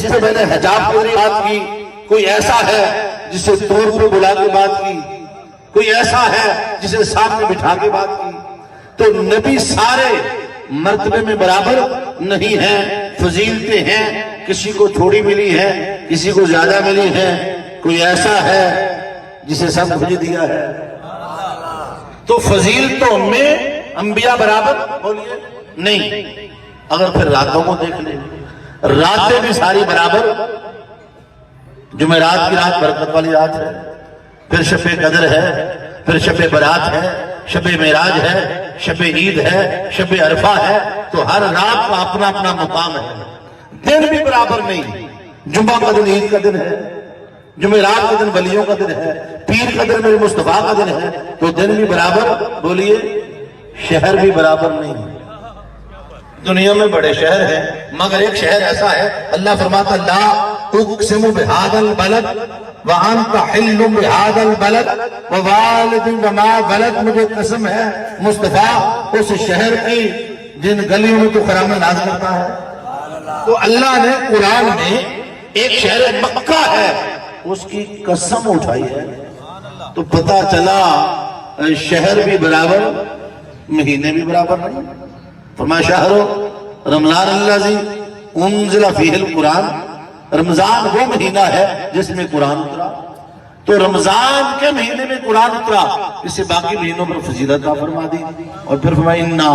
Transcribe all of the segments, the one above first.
جس پہ میں نے حجاب کی بات کی، کوئی ایسا ہے جسے طور پہ بلا کے بات کی، کوئی ایسا ہے جسے سامنے بٹھا کے بات کی۔ تو نبی سارے مرتبے میں برابر نہیں ہیں، فضیلتیں ہیں، کسی کو تھوڑی ملی ہے، کسی کو زیادہ ملی ہے، کوئی ایسا ہے جسے سب کچھ دیا ہے۔ تو فضیلتوں میں انبیاء برابر بولیے نہیں۔ اگر پھر راتوں کو دیکھ لیں، راتیں بھی ساری برابر۔ جمعرات کی رات برکت والی رات ہے، پھر شب قدر ہے، پھر شب برات ہے، شب معراج ہے، شب عید ہے، شب عرفہ ہے۔ تو ہر رات کا اپنا اپنا مقام ہے، دن بھی برابر نہیں۔ جمعہ کا دن عید کا دن ہے، جمعرات کا دن ولیوں کا دن ہے، پیر کا دن میرے مصطفیٰ کا دن ہے۔ تو دن بھی برابر بولیے، شہر بھی برابر نہیں۔ دنیا میں بڑے شہر ہیں، مگر ایک شہر ایسا ہے، اللہ فرماتا لا اقسم بہذا البلد وانت حل بہذا البلد ووالد وما ولد، مجھے قسم ہے مصطفیٰ اس شہر کی جن گلیوں میں تو خرامیں ناز کرتا ہے۔ تو اللہ نے قرآن میں ایک شہر مکہ ہے اس کی قسم اٹھائی ہے۔ تو پتہ چلا شہر بھی برابر، مہینے بھی برابر نہیں۔ فرمایا شہر رمضان الذی انزل فیہ القرآن، رمضان وہ مہینہ ہے جس میں قرآن اترا۔ تو رمضان کے مہینے میں قرآن اترا، اس سے باقی مہینوں پر فضیلت عطا فرما دی۔ اور پھر فرمایا انا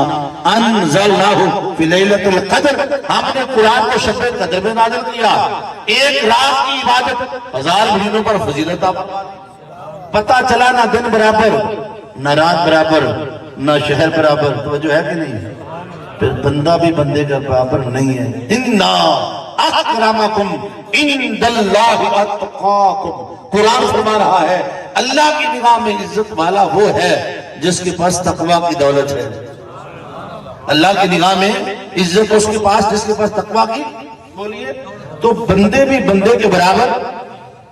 انزلناہ فی لیلۃ القدر، ہم نے قرآن کو شب قدر میں نازل کیا۔ ایک رات کی عبادت 1000 مہینوں پر فضیلت عطا فرما دی۔ پتہ چلا نہ دن برابر، نہ رات برابر، نہ شہر برابر۔ توجہ ہے کہ نہیں؟ پھر بندہ بھی بندے کا برابر نہیں ہے۔ اِنَّا اَكْرَمَكُمْ عِنْدَ اللَّهِ أَتْقَاكُمْ، قرآن فرما رہا ہے اللہ کی نگاہ میں عزت والا وہ ہے جس کے پاس تقوی کی دولت ہے۔ اللہ کی نگاہ میں عزت اس کے پاس جس کے پاس تقوی کی، بولیے۔ تو بندے بھی بندے کے برابر،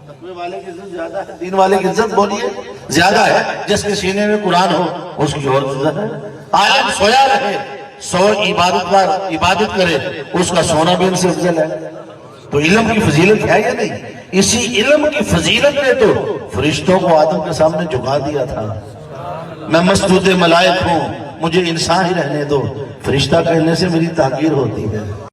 تقوی والے کی عزت زیادہ ہے، دین والے کی عزت بولیے زیادہ ہے۔ جس کے سینے میں قرآن ہو اس کی اور عزت ہے۔ عالم سویا رہے، سو عبادت کرے، اس کا سونا بھی ان سے افضل ہے۔ تو علم کی فضیلت ہے یا نہیں؟ اسی علم کی فضیلت نے تو فرشتوں کو آدم کے سامنے جھکا دیا تھا۔ میں مسجود ملائک ہوں، مجھے انسان ہی رہنے دو، فرشتہ کہنے سے میری تحقیر ہوتی ہے۔